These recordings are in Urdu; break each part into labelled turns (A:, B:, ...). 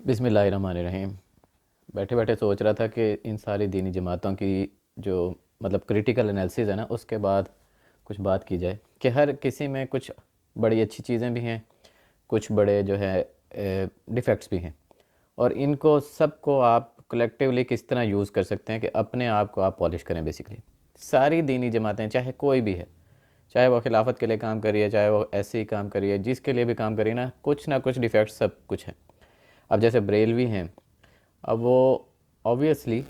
A: بسم اللہ الرحمن الرحیم۔ بیٹھے بیٹھے سوچ رہا تھا کہ ان ساری دینی جماعتوں کی جو کریٹیکل انالیسز ہے نا، اس کے بعد کچھ بات کی جائے کہ ہر کسی میں کچھ بڑی اچھی چیزیں بھی ہیں، کچھ بڑے جو ہے ڈیفیکٹس بھی ہیں، اور ان کو سب کو آپ کلیکٹیولی کس طرح یوز کر سکتے ہیں کہ اپنے آپ کو آپ پالش کریں۔ بیسیکلی ساری دینی جماعتیں، چاہے کوئی بھی ہے، چاہے وہ خلافت کے لیے کام کریے، چاہے وہ ایسے ہی کام کریے، جس کے لیے بھی کام کریے نا، کچھ نہ کچھ ڈیفیکٹس سب کچھ ہیں۔ اب جیسے بریلوی ہیں، اب وہ آبویسلی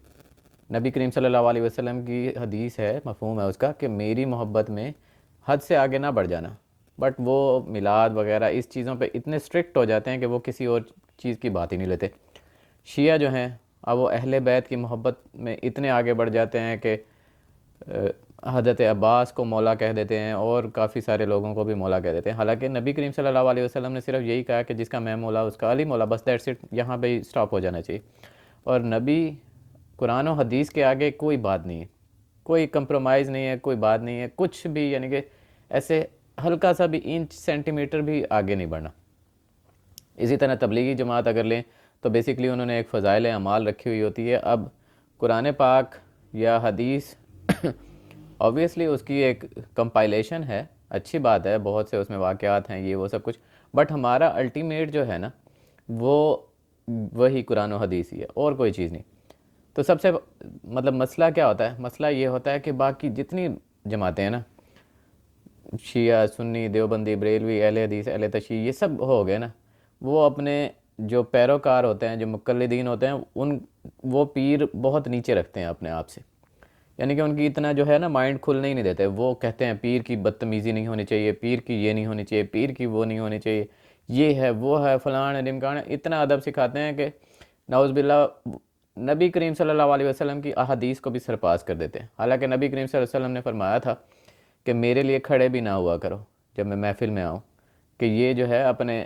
A: نبی کریم صلی اللہ علیہ وسلم کی حدیث ہے، مفہوم ہے اس کا کہ میری محبت میں حد سے آگے نہ بڑھ جانا، بٹ وہ میلاد وغیرہ اس چیزوں پہ اتنے اسٹرکٹ ہو جاتے ہیں کہ وہ کسی اور چیز کی بات ہی نہیں لیتے۔ شیعہ جو ہیں، اب وہ اہل بیت کی محبت میں اتنے آگے بڑھ جاتے ہیں کہ حضرت عباس کو مولا کہہ دیتے ہیں، اور کافی سارے لوگوں کو بھی مولا کہہ دیتے ہیں، حالانکہ نبی کریم صلی اللہ علیہ وسلم نے صرف یہی کہا کہ جس کا میں مولا اس کا علی مولا، بس دیٹس اٹ، یہاں پہ ہی اسٹاپ ہو جانا چاہیے۔ اور نبی قرآن و حدیث کے آگے کوئی بات نہیں ہے، کوئی کمپرومائز نہیں ہے، کوئی بات نہیں ہے، کچھ بھی، یعنی کہ ایسے ہلکا سا بھی انچ سینٹی میٹر بھی آگے نہیں بڑھنا۔ اسی طرح تبلیغی جماعت اگر لیں تو بیسیکلی انہوں نے ایک فضائل اعمال رکھی ہوئی ہوتی ہے۔ اب قرآن پاک یا حدیث آبویسلی اس کی ایک کمپائلیشن ہے، اچھی بات ہے، بہت سے اس میں واقعات ہیں، یہ وہ سب کچھ، بٹ ہمارا الٹیمیٹ جو ہے نا، وہ وہی قرآن و حدیث ہی ہے، اور کوئی چیز نہیں۔ تو سب سے مسئلہ کیا ہوتا ہے؟ مسئلہ یہ ہوتا ہے کہ باقی جتنی جماعتیں ہیں نا، شیعہ، سنی، دیوبندی، بریلوی، اہل حدیث، اہل تشیع، یہ سب ہو گئے نا، وہ اپنے جو پیروکار ہوتے ہیں، جو مقلدین ہوتے ہیں، وہ پیر بہت نیچے رکھتے ہیں اپنے آپ سے، یعنی کہ ان کی اتنا جو ہے نا مائنڈ کھلنے ہی نہیں دیتے۔ وہ کہتے ہیں پیر کی بدتمیزی نہیں ہونی چاہیے، پیر کی یہ نہیں ہونی چاہیے، پیر کی وہ نہیں ہونی چاہیے، یہ ہے وہ ہے فلاں ڈمکان، اتنا ادب سکھاتے ہیں کہ نعوذ باللہ نبی کریم صلی اللہ علیہ وسلم کی احادیث کو بھی سرپاس کر دیتے ہیں۔ حالانکہ نبی کریم صلی اللہ علیہ وسلم نے فرمایا تھا کہ میرے لیے کھڑے بھی نہ ہوا کرو جب میں محفل میں آؤں، کہ یہ جو ہے اپنے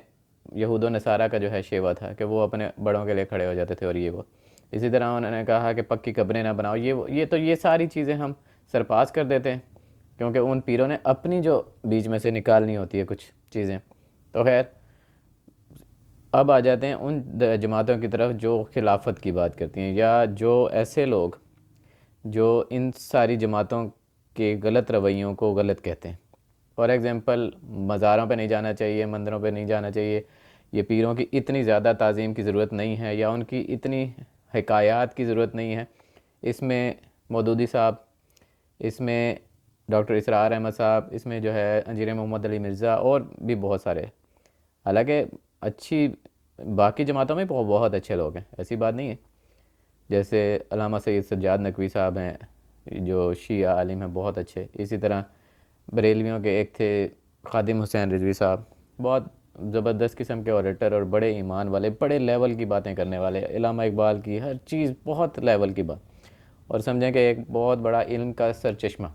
A: یہود و نصارہ کا جو ہے شیوا تھا کہ وہ اپنے بڑوں کے لیے کھڑے ہو جاتے تھے، اور یہ وہ۔ اسی طرح انہوں نے کہا کہ پکی قبریں نہ بناؤ، یہ ساری چیزیں ہم سرپاس کر دیتے ہیں، کیونکہ ان پیروں نے اپنی جو بیچ میں سے نکالنی ہوتی ہے کچھ چیزیں۔ تو خیر، اب آ جاتے ہیں ان جماعتوں کی طرف جو خلافت کی بات کرتی ہیں، یا جو ایسے لوگ جو ان ساری جماعتوں کے غلط رویوں کو غلط کہتے ہیں۔ فار ایگزامپل، مزاروں پہ نہیں جانا چاہیے، مندروں پہ نہیں جانا چاہیے، یہ پیروں کی اتنی زیادہ تعظیم کی ضرورت نہیں ہے، یا ان کی اتنی حکایات کی ضرورت نہیں ہے۔ اس میں مودودی صاحب، اس میں ڈاکٹر اسرار احمد صاحب، اس میں جو ہے انجیر محمد علی مرزا، اور بھی بہت سارے، حالانکہ اچھی باقی جماعتوں میں بہت اچھے لوگ ہیں، ایسی بات نہیں ہے۔ جیسے علامہ سید سجاد نقوی صاحب ہیں، جو شیعہ عالم ہیں، بہت اچھے۔ اسی طرح بریلویوں کے ایک تھے خادم حسین رضوی صاحب، بہت زبردست قسم کے اوریٹر، اور بڑے ایمان والے، بڑے لیول کی باتیں کرنے والے، علامہ اقبال کی ہر چیز بہت لیول کی بات، اور سمجھیں کہ ایک بہت بڑا علم کا سرچشمہ۔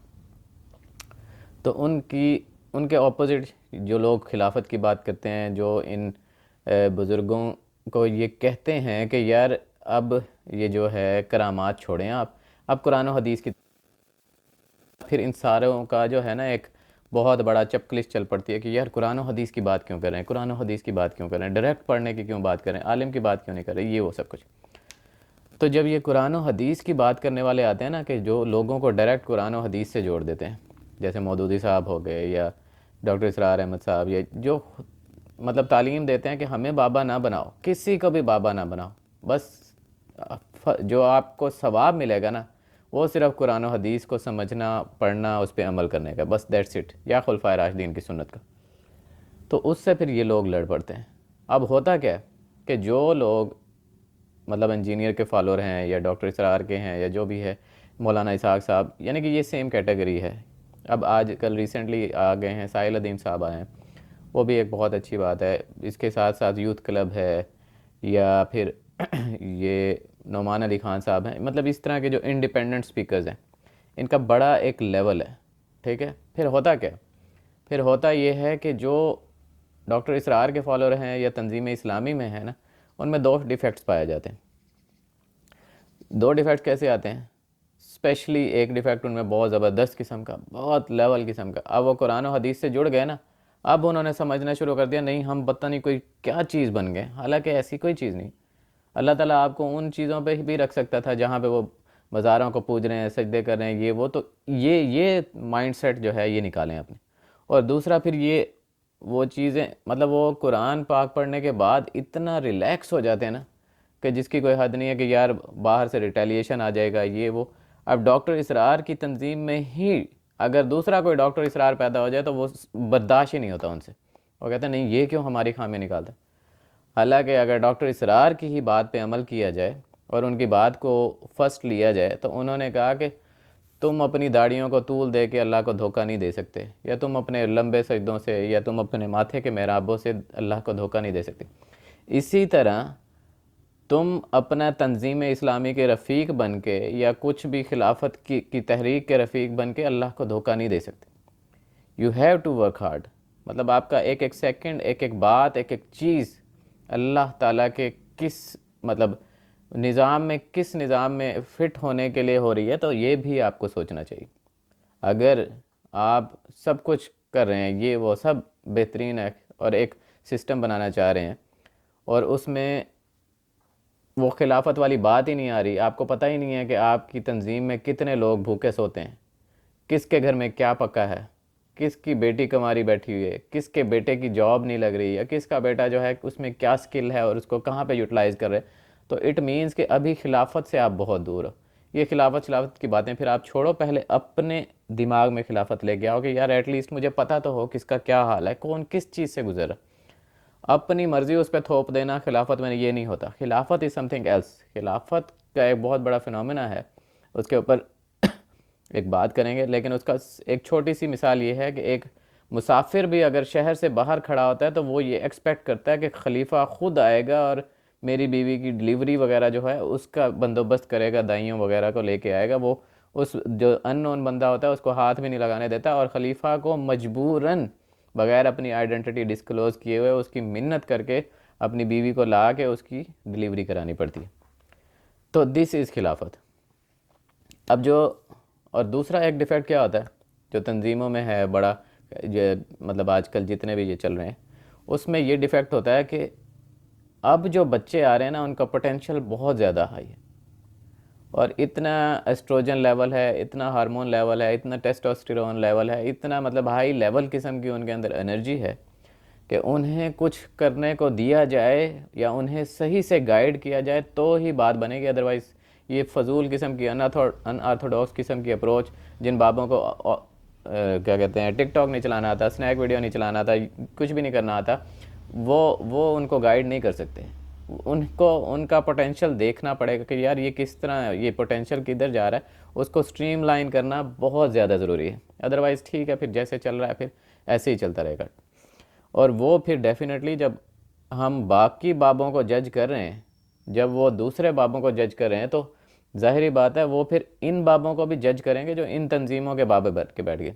A: تو ان کے اپوزٹ جو لوگ خلافت کی بات کرتے ہیں، جو ان بزرگوں کو یہ کہتے ہیں کہ یار اب یہ جو ہے کرامات چھوڑیں آپ، اب قرآن و حدیث کی، پھر ان ساروں کا جو ہے نا ایک بہت بڑا چپکلش چل پڑتی ہے کہ یار قرآن و حدیث کی بات کیوں کر رہے ہیں، قرآن و حدیث کی بات کیوں کر رہے ہیں، ڈائریکٹ پڑھنے کی کیوں بات کر رہے ہیں، عالم کی بات کیوں نہیں کر رہے، یہ وہ سب کچھ۔ تو جب یہ قرآن و حدیث کی بات کرنے والے آتے ہیں نا، کہ جو لوگوں کو ڈائریکٹ قرآن و حدیث سے جوڑ دیتے ہیں، جیسے مودودی صاحب ہو گئے، یا ڈاکٹر اسرار احمد صاحب، یا جو تعلیم دیتے ہیں کہ ہمیں بابا نہ بناؤ، کسی کو بھی بابا نہ بناؤ، بس جو آپ کو ثواب ملے گا نا، وہ صرف قرآن و حدیث کو سمجھنا، پڑھنا، اس پہ عمل کرنے کا، بس دیٹس اٹ، یا خلفائے راشدین کی سنت کا۔ تو اس سے پھر یہ لوگ لڑ پڑتے ہیں۔ اب ہوتا کیا ہے کہ جو لوگ انجینئر کے فالوور ہیں، یا ڈاکٹر اسرار کے ہیں، یا جو بھی ہے، مولانا اسحاق صاحب، یعنی کہ یہ سیم کیٹیگری ہے۔ اب آج کل ریسنٹلی آ گئے ہیں ساحل الدین صاحب آئے ہیں، وہ بھی ایک بہت اچھی بات ہے۔ اس کے ساتھ ساتھ یوتھ کلب ہے، یا پھر یہ نعمان علی خان صاحب ہیں، اس طرح کے جو انڈیپینڈنٹ سپیکرز ہیں، ان کا بڑا ایک لیول ہے، ٹھیک ہے۔ پھر ہوتا کیا؟ پھر ہوتا یہ ہے کہ جو ڈاکٹر اسرار کے فالوور ہیں، یا تنظیم اسلامی میں ہیں نا، ان میں دو ڈیفیکٹس پائے جاتے ہیں۔ دو ڈیفیکٹس کیسے آتے ہیں؟ اسپیشلی ایک ڈیفیکٹ ان میں بہت زبردست قسم کا، بہت لیول قسم کا، اب وہ قرآن و حدیث سے جڑ گئے نا، اب انہوں نے سمجھنا شروع کر دیا نہیں ہم پتہ نہیں کوئی کیا چیز بن گئے، حالانکہ ایسی کوئی چیز نہیں۔ اللہ تعالیٰ آپ کو ان چیزوں پہ بھی رکھ سکتا تھا جہاں پہ وہ مزاروں کو پوج رہے ہیں، سجدے کر رہے ہیں، یہ وہ. تو یہ مائنڈ سیٹ جو ہے یہ نکالیں اپنے. اور دوسرا پھر یہ وہ چیزیں مطلب وہ قرآن پاک پڑھنے کے بعد اتنا ریلیکس ہو جاتے ہیں نا کہ جس کی کوئی حد نہیں ہے کہ یار باہر سے ریٹیلیشن آ جائے گا یہ وہ. اب ڈاکٹر اسرار کی تنظیم میں ہی اگر دوسرا کوئی ڈاکٹر اسرار پیدا ہو جائے تو وہ برداشت ہی نہیں ہوتا ان سے. وہ کہتے ہیں نہیں یہ کیوں ہماری خامی نکالتا ہے. حالانکہ اگر ڈاکٹر اسرار کی ہی بات پہ عمل کیا جائے اور ان کی بات کو فرسٹ لیا جائے تو انہوں نے کہا کہ تم اپنی داڑھیوں کو طول دے کے اللہ کو دھوکہ نہیں دے سکتے، یا تم اپنے لمبے سجدوں سے یا تم اپنے ماتھے کے محرابوں سے اللہ کو دھوکہ نہیں دے سکتے. اسی طرح تم اپنا تنظیم اسلامی کے رفیق بن کے یا کچھ بھی خلافت کی تحریک کے رفیق بن کے اللہ کو دھوکہ نہیں دے سکتے. You have to work hard. مطلب آپ کا ایک ایک سیکنڈ، ایک ایک بات، ایک ایک چیز اللہ تعالیٰ کے کس مطلب کس نظام میں فٹ ہونے کے لیے ہو رہی ہے. تو یہ بھی آپ کو سوچنا چاہیے. اگر آپ سب کچھ کر رہے ہیں، یہ وہ سب بہترین ہے اور ایک سسٹم بنانا چاہ رہے ہیں اور اس میں وہ خلافت والی بات ہی نہیں آ رہی، آپ کو پتہ ہی نہیں ہے کہ آپ کی تنظیم میں کتنے لوگ بھوکے سوتے ہیں، کس کے گھر میں کیا پکا ہے، کس کی بیٹی کماری بیٹھی ہوئی ہے، کس کے بیٹے کی جاب نہیں لگ رہی ہے، کس کا بیٹا جو ہے اس میں کیا سکل ہے اور اس کو کہاں پہ یوٹیلائز کر رہے. تو اٹ مینس کہ ابھی خلافت سے آپ بہت دور ہو. یہ خلافت کی باتیں پھر آپ چھوڑو، پہلے اپنے دماغ میں خلافت لے کے آؤ کہ یار ایٹ لیسٹ مجھے پتہ تو ہو کس کا کیا حال ہے، کون کس چیز سے گزر رہا. اپنی مرضی اس پہ تھوپ دینا خلافت میں یہ نہیں ہوتا. خلافت از سم تھنگ ایلس. خلافت کا ایک بہت بڑا فنومینا ہے، اس کے اوپر ایک بات کریں گے، لیکن اس کا ایک چھوٹی سی مثال یہ ہے کہ ایک مسافر بھی اگر شہر سے باہر کھڑا ہوتا ہے تو وہ یہ ایکسپیکٹ کرتا ہے کہ خلیفہ خود آئے گا اور میری بیوی کی ڈلیوری وغیرہ جو ہے اس کا بندوبست کرے گا، دائیوں وغیرہ کو لے کے آئے گا. وہ اس جو ان نون بندہ ہوتا ہے اس کو ہاتھ بھی نہیں لگانے دیتا اور خلیفہ کو مجبوراً بغیر اپنی آئیڈینٹی ڈسکلوز کیے ہوئے اس کی منت کر کے اپنی بیوی کو لا کے اس کی ڈلیوری کرانی پڑتی ہے. تو دس از خلافت. اب اور دوسرا ایک ڈیفیکٹ کیا ہوتا ہے جو تنظیموں میں ہے بڑا، مطلب آج کل جتنے بھی یہ چل رہے ہیں اس میں یہ ڈیفیکٹ ہوتا ہے کہ اب جو بچے آ رہے ہیں نا ان کا پوٹینشیل بہت زیادہ ہائی ہے اور اتنا ایسٹروجن لیول ہے، اتنا ہارمون لیول ہے، اتنا ٹیسٹوسٹیرون لیول ہے، اتنا مطلب ہائی لیول قسم کی ان کے اندر انرجی ہے کہ انہیں کچھ کرنے کو دیا جائے یا انہیں صحیح سے گائیڈ کیا جائے تو ہی بات بنے گی. ادروائز یہ فضول قسم کی ان آرتھوڈاکس قسم کی اپروچ، جن بابوں کو کیا کہتے ہیں ٹک ٹاک نہیں چلانا آتا، سنیک ویڈیو نہیں چلانا آتا، کچھ بھی نہیں کرنا آتا، وہ ان کو گائیڈ نہیں کر سکتے. ان کا پوٹینشیل دیکھنا پڑے گا کہ یار یہ کس طرح، یہ پوٹینشیل کدھر جا رہا ہے، اس کو سٹریم لائن کرنا بہت زیادہ ضروری ہے. ادروائز ٹھیک ہے پھر جیسے چل رہا ہے پھر ایسے ہی چلتا رہے گا. اور وہ پھر ڈیفینیٹلی جب ہم باقی بابوں کو جج کر رہے ہیں، جب وہ دوسرے بابوں کو جج کر رہے ہیں تو ظاہری بات ہے وہ پھر ان بابوں کو بھی جج کریں گے جو ان تنظیموں کے بابے بیٹھ گئے.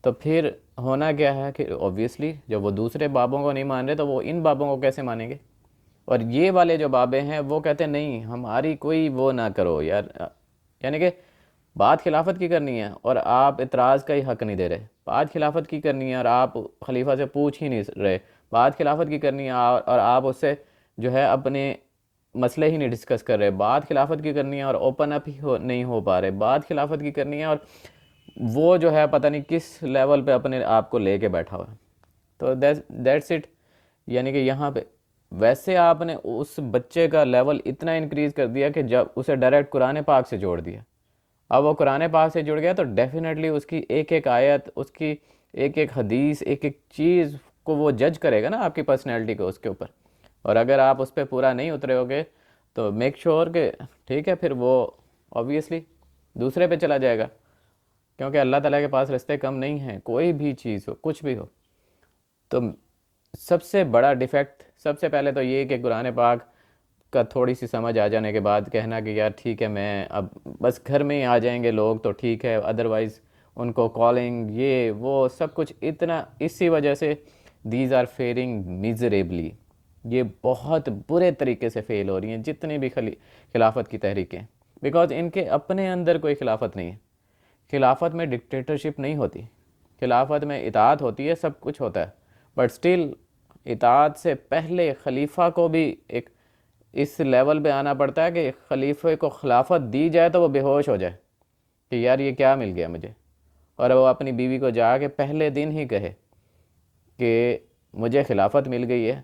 A: تو پھر ہونا کیا ہے کہ اوبویسلی جب وہ دوسرے بابوں کو نہیں مان رہے تو وہ ان بابوں کو کیسے مانیں گے. اور یہ والے جو بابے ہیں وہ کہتے ہیں نہیں ہماری کوئی وہ نہ کرو یار، یعنی کہ بات خلافت کی کرنی ہے اور آپ اعتراض کا ہی حق نہیں دے رہے. بات خلافت کی کرنی ہے اور آپ خلیفہ سے پوچھ ہی نہیں رہے. بات خلافت کی کرنی ہے اور آپ اس سے جو ہے اپنے مسئلے ہی نہیں ڈسکس کر رہے. بات خلافت کی کرنی ہے اور اوپن اپ ہی نہیں ہو پا رہے. بات خلافت کی کرنی ہے اور وہ جو ہے پتہ نہیں کس لیول پہ اپنے آپ کو لے کے بیٹھا ہوا ہے. تو دیٹس اٹ. یعنی کہ یہاں پہ ویسے آپ نے اس بچے کا لیول اتنا انکریز کر دیا کہ جب اسے ڈائریکٹ قرآن پاک سے جوڑ دیا. اب وہ قرآن پاک سے جڑ گیا تو ڈیفینیٹلی اس کی ایک ایک آیت، اس کی ایک ایک حدیث، ایک ایک چیز کو وہ جج کرے گا نا آپ کی پرسنالٹی کو اس کے اوپر. اور اگر آپ اس پہ پورا نہیں اترے ہوگے تو میک شور کہ ٹھیک ہے پھر وہ اوبویسلی دوسرے پہ چلا جائے گا، کیونکہ اللہ تعالیٰ کے پاس رستے کم نہیں ہیں. کوئی بھی چیز ہو، کچھ بھی ہو. تو سب سے بڑا ڈیفیکٹ سب سے پہلے تو یہ کہ قرآن پاک کا تھوڑی سی سمجھ آ جانے کے بعد کہنا کہ یار ٹھیک ہے میں اب بس گھر میں ہی آ جائیں گے لوگ تو ٹھیک ہے، ادروائز ان کو کالنگ یہ وہ سب کچھ اتنا، اسی وجہ سے دیز آر فیئرنگ میزریبلی. یہ بہت برے طریقے سے فیل ہو رہی ہیں جتنی بھی خلافت کی تحریکیں، بیکاز ان کے اپنے اندر کوئی خلافت نہیں ہے. خلافت میں ڈکٹیٹرشپ نہیں ہوتی، خلافت میں اطاعت ہوتی ہے، سب کچھ ہوتا ہے، بٹ سٹل اطاعت سے پہلے خلیفہ کو بھی ایک اس لیول پہ آنا پڑتا ہے کہ خلیفے کو خلافت دی جائے تو وہ بے ہوش ہو جائے کہ یار یہ کیا مل گیا مجھے، اور وہ اپنی بیوی کو جا کے پہلے دن ہی کہے کہ مجھے خلافت مل گئی ہے،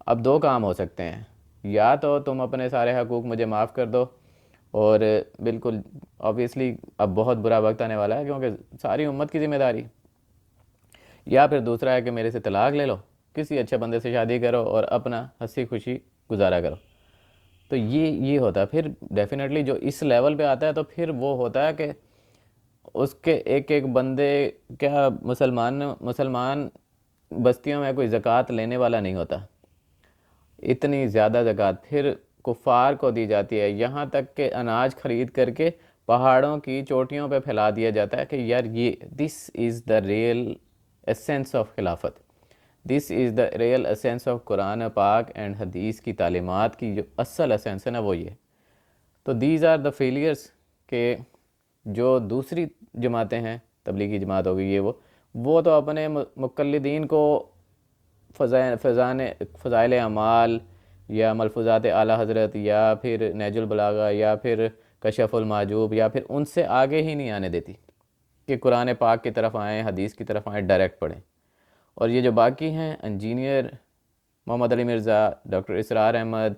A: اب دو کام ہو سکتے ہیں، یا تو تم اپنے سارے حقوق مجھے معاف کر دو، اور بالکل آبویسلی اب بہت برا وقت آنے والا ہے کیونکہ ساری امت کی ذمہ داری، یا پھر دوسرا ہے کہ میرے سے طلاق لے لو، کسی اچھے بندے سے شادی کرو اور اپنا ہنسی خوشی گزارا کرو۔ تو یہ ہوتا ہے پھر ڈیفینیٹلی جو اس لیول پہ آتا ہے تو پھر وہ ہوتا ہے کہ اس کے ایک ایک بندے، کیا مسلمان بستیوں میں کوئی زکوٰۃ لینے والا نہیں ہوتا، اتنی زیادہ زکوٰۃ پھر کفار کو دی جاتی ہے، یہاں تک کہ اناج خرید کر کے پہاڑوں کی چوٹیوں پہ پھیلا دیا جاتا ہے کہ یار یہ دس از دا ریئل ایسنس آف خلافت، دس از دا ریئل ایسنس آف قرآن پاک اینڈ حدیث کی تعلیمات کی جو اصل ایسنس ہے نا وہ یہ۔ تو دیز آر دا فیلئرس کہ جو دوسری جماعتیں ہیں، تبلیغی جماعت ہوگی یہ وہ تو اپنے مقلدین کو فضائل اعمال یا ملفوظات اعلیٰ حضرت یا پھر نہج البلاغہ یا پھر کشف المحجوب یا پھر ان سے آگے ہی نہیں آنے دیتی کہ قرآن پاک کی طرف آئیں، حدیث کی طرف آئیں، ڈائریکٹ پڑھیں۔ اور یہ جو باقی ہیں انجینئر محمد علی مرزا، ڈاکٹر اسرار احمد،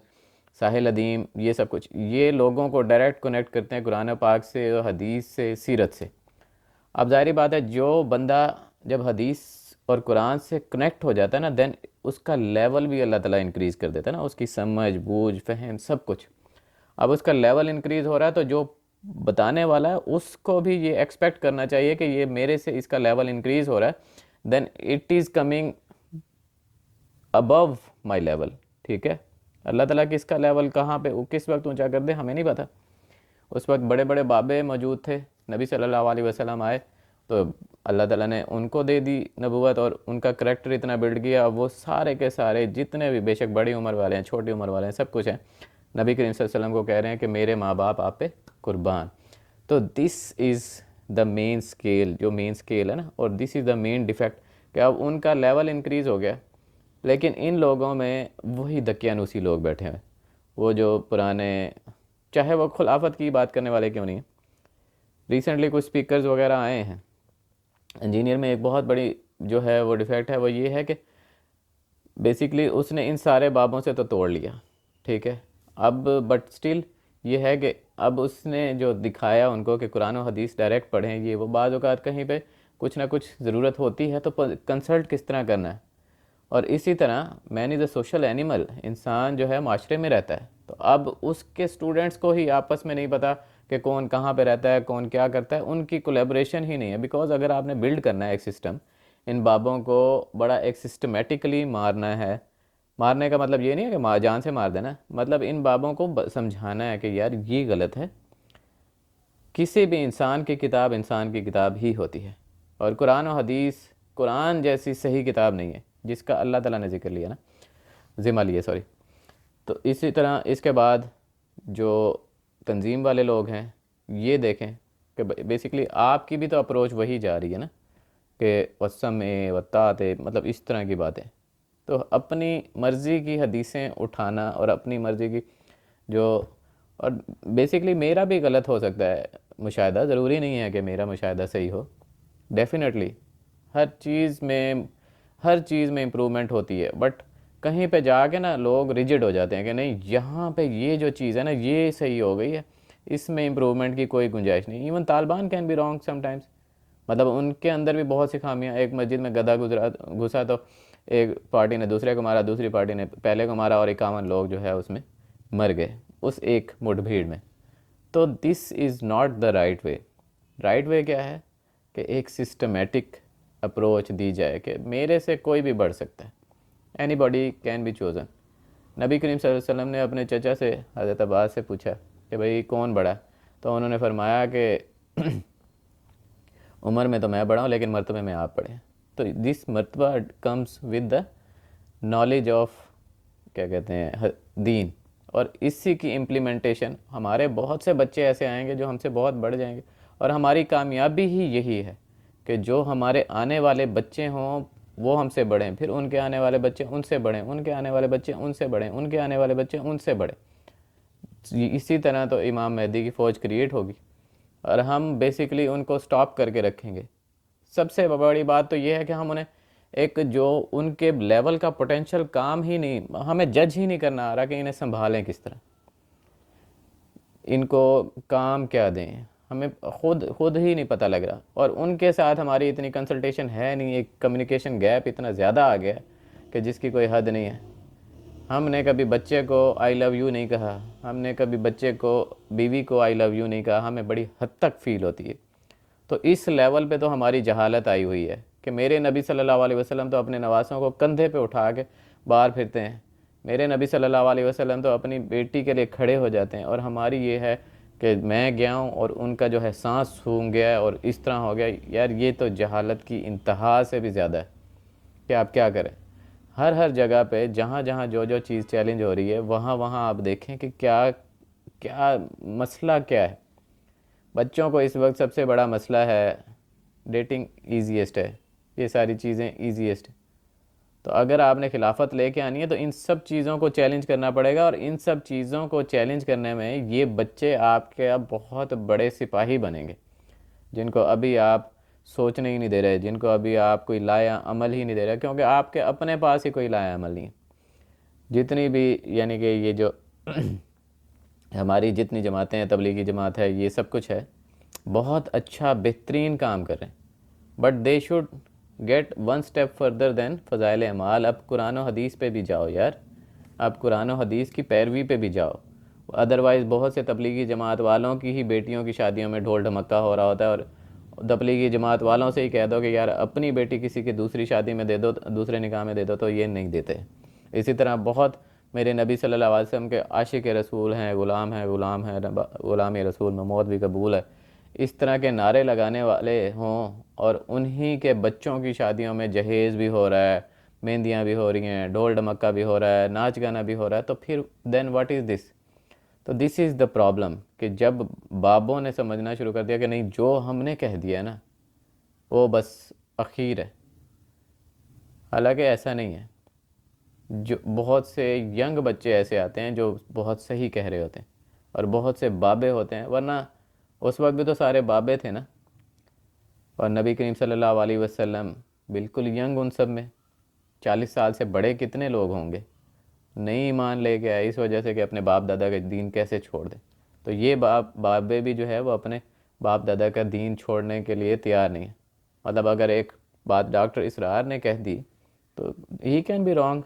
A: ساحل ادیم، یہ سب کچھ یہ لوگوں کو ڈائریکٹ کنیکٹ کرتے ہیں قرآن پاک سے، حدیث سے، سیرت سے۔ اب ظاہری بات ہے جو بندہ جب حدیث اور قرآن سے کنیکٹ ہو جاتا ہے نا، دین اس کا لیول بھی اللہ تعالیٰ انکریز کر دیتا ہے نا، اس کی سمجھ، بوجھ، فہم، سب کچھ۔ اب اس کا لیول انکریز ہو رہا ہے تو جو بتانے والا ہے اس کو بھی یہ ایکسپیکٹ کرنا چاہیے کہ یہ میرے سے اس کا لیول انکریز ہو رہا ہے، then it is coming above my level, ٹھیک ہے۔ اللہ تعالیٰ کس کا لیول کہاں پہ کس وقت اونچا کر دے ہمیں نہیں پتہ۔ اس وقت بڑے بڑے بابے موجود تھے، نبی صلی اللہ علیہ وسلم آئے تو اللہ تعالیٰ نے ان کو دے دی نبوت اور ان کا کریکٹر اتنا بلڈ کیا، وہ سارے کے سارے جتنے بھی بے شک بڑی عمر والے ہیں، چھوٹی عمر والے ہیں، سب کچھ ہیں، نبی کریم صلی اللہ علیہ وسلم کو کہہ رہے ہیں کہ میرے ماں باپ آپ پہ قربان۔ تو this is the main scale, جو مین اسکیل ہے نا، اور دس از دا مین ڈیفیکٹ کہ اب ان کا لیول انکریز ہو گیا، لیکن ان لوگوں میں وہی دقیانوسی لوگ بیٹھے ہیں، وہ جو پرانے، چاہے وہ خلافت کی بات کرنے والے کیوں نہیں ہیں۔ ریسنٹلی کچھ سپیکرز وغیرہ آئے ہیں، انجینئر میں ایک بہت بڑی جو ہے وہ ڈیفیکٹ ہے وہ یہ ہے کہ بیسیکلی اس نے ان سارے بابوں سے تو توڑ لیا، ٹھیک ہے، اب بٹ سٹل یہ ہے کہ اب اس نے جو دکھایا ان کو کہ قرآن و حدیث ڈائریکٹ پڑھیں، یہ وہ بعض اوقات کہیں پہ کچھ نہ کچھ ضرورت ہوتی ہے تو کنسلٹ کس طرح کرنا ہے۔ اور اسی طرح مین از اے سوشل اینیمل، انسان جو ہے معاشرے میں رہتا ہے، تو اب اس کے اسٹوڈنٹس کو ہی آپس میں نہیں پتہ کہ کون کہاں پہ رہتا ہے، کون کیا کرتا ہے، ان کی کولیبریشن ہی نہیں ہے، بیکاز اگر آپ نے بلڈ کرنا ہے ایک سسٹم، ان بابوں کو بڑا ایک سسٹمیٹکلی مارنا ہے، مارنے کا مطلب یہ نہیں ہے کہ جان سے مار دینا، مطلب ان بابوں کو سمجھانا ہے کہ یار یہ غلط ہے، کسی بھی انسان کی کتاب ہی ہوتی ہے، اور قرآن و حدیث قرآن جیسی صحیح کتاب نہیں ہے جس کا اللہ تعالیٰ نے ذکر لیا نا، ذمہ لیا، سوری۔ تو اسی طرح اس کے بعد جو تنظیم والے لوگ ہیں یہ دیکھیں کہ بیسیکلی آپ کی بھی تو اپروچ وہی جا رہی ہے نا کہ وسمع وطاعت، مطلب اس طرح کی باتیں، تو اپنی مرضی کی حدیثیں اٹھانا اور اپنی مرضی کی جو، اور بیسیکلی میرا بھی غلط ہو سکتا ہے مشاہدہ، ضروری نہیں ہے کہ میرا مشاہدہ صحیح ہو، ڈیفینیٹلی ہر چیز میں امپرومنٹ ہوتی ہے، بٹ کہیں پہ جا کے نا لوگ ریجڈ ہو جاتے ہیں کہ نہیں یہاں پہ یہ جو چیز ہے نا یہ صحیح ہو گئی ہے، اس میں امپرومنٹ کی کوئی گنجائش نہیں۔ Even Taliban can be wrong سم ٹائمز، مطلب ان کے اندر بھی بہت سی خامیاں، ایک مسجد میں گدھا گھسا تو ایک پارٹی نے دوسرے کو مارا، دوسری پارٹی نے پہلے کو مارا، اور 51 لوگ جو ہے اس میں مر گئے اس ایک مٹ بھیڑ میں۔ تو this is not the right way. Right way کیا ہے کہ ایک سسٹمیٹک اپروچ دی جائے کہ میرے سے کوئی بھی بڑھ سکتا ہے، anybody can be chosen. نبی کریم صلی اللہ علیہ وسلم نے اپنے چچا سے حضرت عباس سے پوچھا کہ بھئی کون بڑا ہے، تو انہوں نے فرمایا کہ عمر میں تو میں بڑا ہوں لیکن مرتبے میں آپ بڑے ہیں۔ تو دس مرتبہ comes with the knowledge of, کیا کہتے ہیں، دین، اور اسی کی امپلیمنٹیشن۔ ہمارے بہت سے بچے ایسے آئیں گے جو ہم سے بہت بڑھ جائیں گے، اور ہماری کامیابی ہی یہی ہے کہ جو ہمارے آنے والے بچے ہوں وہ ہم سے بڑھیں، پھر ان کے آنے والے بچے ان سے بڑھیں، ان کے آنے والے بچے ان سے بڑھیں، ان کے آنے والے بچے ان سے بڑھیں. اسی طرح تو امام مہدی کی فوج کریٹ ہوگی اور ہم بیسیکلی ان کو سٹاپ کر کے رکھیں گے. سب سے بڑی بات تو یہ ہے کہ ہم انہیں ایک جو ان کے لیول کا پوٹینشیل کام ہی نہیں، ہمیں جج ہی نہیں کرنا آ رہا کہ انہیں سنبھالیں کس طرح، ان کو کام کیا دیں، ہمیں خود ہی نہیں پتہ لگ رہا. اور ان کے ساتھ ہماری اتنی کنسلٹیشن ہے نہیں، ایک کمیونیکیشن گیپ اتنا زیادہ آ گیا کہ جس کی کوئی حد نہیں ہے. ہم نے کبھی بچے کو آئی لو یو نہیں کہا، ہم نے کبھی بچے کو بیوی کو آئی لو یو نہیں کہا، ہمیں بڑی حد تک فیل ہوتی ہے. تو اس لیول پہ تو ہماری جہالت آئی ہوئی ہے کہ میرے نبی صلی اللہ علیہ وسلم تو اپنے نواسوں کو کندھے پہ اٹھا کے باہر پھرتے ہیں، میرے نبی صلی اللہ علیہ وسلم تو اپنی بیٹی کے لیے کھڑے ہو جاتے ہیں، اور ہماری یہ ہے کہ میں گیا ہوں اور ان کا جو ہے سانس سونگ گیا ہے اور اس طرح ہو گیا. یار یہ تو جہالت کی انتہا سے بھی زیادہ ہے کہ آپ کیا کریں. ہر جگہ پہ جہاں جہاں جو چیز چیلنج ہو رہی ہے وہاں آپ دیکھیں کہ کیا مسئلہ کیا ہے. بچوں کو اس وقت سب سے بڑا مسئلہ ہے ڈیٹنگ ایزیسٹ ہے، یہ ساری چیزیں ایزیسٹ. تو اگر آپ نے خلافت لے کے آنی ہے تو ان سب چیزوں کو چیلنج کرنا پڑے گا، اور ان سب چیزوں کو چیلنج کرنے میں یہ بچے آپ کے اب بہت بڑے سپاہی بنیں گے، جن کو ابھی آپ سوچنے ہی نہیں دے رہے، جن کو ابھی آپ کوئی لایا عمل ہی نہیں دے رہے، کیونکہ آپ کے اپنے پاس ہی کوئی لایا عمل نہیں ہے. جتنی بھی یعنی کہ یہ جو ہماری جتنی جماعتیں ہیں، تبلیغی جماعت ہے، یہ سب کچھ ہے، بہت اچھا بہترین کام کر رہے ہیں، but they should get one step further than Fazail Amaal. اب قرآن و حدیث پہ بھی جاؤ یار، اب قرآن و حدیث کی پیروی پہ بھی جاؤ. ادروائز بہت سے تبلیغی جماعت والوں کی ہی بیٹیوں کی شادیوں میں ڈھول ڈھمکا ہو رہا ہوتا ہے، اور تبلیغی جماعت والوں سے ہی کہہ دو کہ یار اپنی بیٹی کسی کی دوسری شادی میں دے دو، دوسرے نکاح میں دے دو، تو یہ نہیں دیتے. اسی طرح بہت میرے نبی صلی اللہ علیہ وسلم کے عاشق رسول ہیں، غلام ہیں، غلام رسول میں موت بھی قبول ہے، اس طرح کے نعرے لگانے والے ہوں، اور انہی کے بچوں کی شادیوں میں جہیز بھی ہو رہا ہے، مہندیاں بھی ہو رہی ہیں، ڈھول ڈھمکا بھی ہو رہا ہے، ناچ گانا بھی ہو رہا ہے، تو پھر دین واٹ از دس؟ تو دس از دا پرابلم کہ جب بابوں نے سمجھنا شروع کر دیا کہ نہیں، جو ہم نے کہہ دیا نا وہ بس اخیر ہے. حالانکہ ایسا نہیں ہے. جو بہت سے ینگ بچے ایسے آتے ہیں جو بہت صحیح کہہ رہے ہوتے ہیں، اور بہت سے بابے ہوتے ہیں، ورنہ اس وقت بھی تو سارے بابے تھے نا. اور نبی کریم صلی اللہ علیہ وسلم بالکل ینگ ان سب میں، 40 سال سے بڑے کتنے لوگ ہوں گے، نئی ایمان لے کے آئے اس وجہ سے کہ اپنے باپ دادا کا دین کیسے چھوڑ دیں. تو یہ بابے بھی جو ہے وہ اپنے باپ دادا کا دین چھوڑنے کے لیے تیار نہیں ہے. مطلب اگر ایک بات ڈاکٹر اسرار نے کہہ دی تو ہی کین بی رانگ،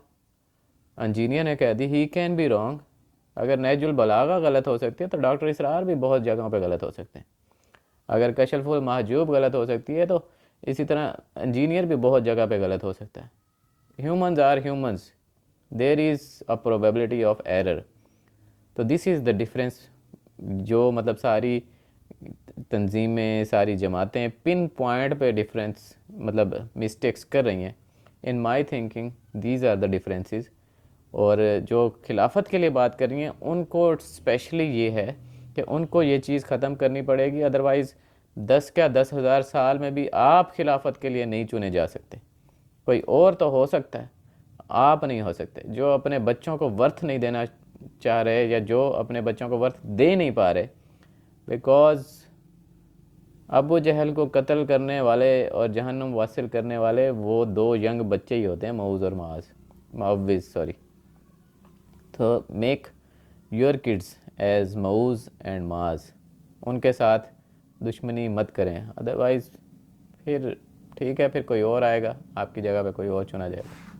A: انجینئر نے کہہ دی ہی کین بی رانگ. اگر نہج البلاغہ غلط ہو سکتی ہے تو ڈاکٹر اسرار بھی بہت جگہوں پہ غلط ہو سکتے ہیں. اگر کشف المحجوب غلط ہو سکتی ہے تو اسی طرح انجینئر بھی بہت جگہ پہ غلط ہو سکتا ہے. Humans are humans, there is a probability of error. تو دس از دا ڈفرینس. جو مطلب ساری تنظیمیں، ساری جماعتیں پن پوائنٹ پہ ڈفرینس مطلب مسٹیکس کر رہی ہیں، in my thinking these are the differences. اور جو خلافت کے لیے بات کر رہی ہیں ان کو اسپیشلی یہ ہے کہ ان کو یہ چیز ختم کرنی پڑے گی، ادروائز 10,000 سال میں بھی آپ خلافت کے لیے نہیں چنے جا سکتے. کوئی اور تو ہو سکتا ہے، آپ نہیں ہو سکتے. جو اپنے بچوں کو ورتھ نہیں دینا چاہ رہے، یا جو اپنے بچوں کو ورتھ دے نہیں پا رہے، بیکاز ابو جہل کو قتل کرنے والے اور جہنم واصل کرنے والے وہ 2 ینگ بچے ہی ہوتے ہیں، معوذ اور معوذ. تو make your kids as Muawwiz and Muaz. ان کے ساتھ دشمنی مت کریں، ادروائز پھر ٹھیک ہے، پھر کوئی اور آئے گا، آپ کی جگہ پہ کوئی اور چنا جائے گا.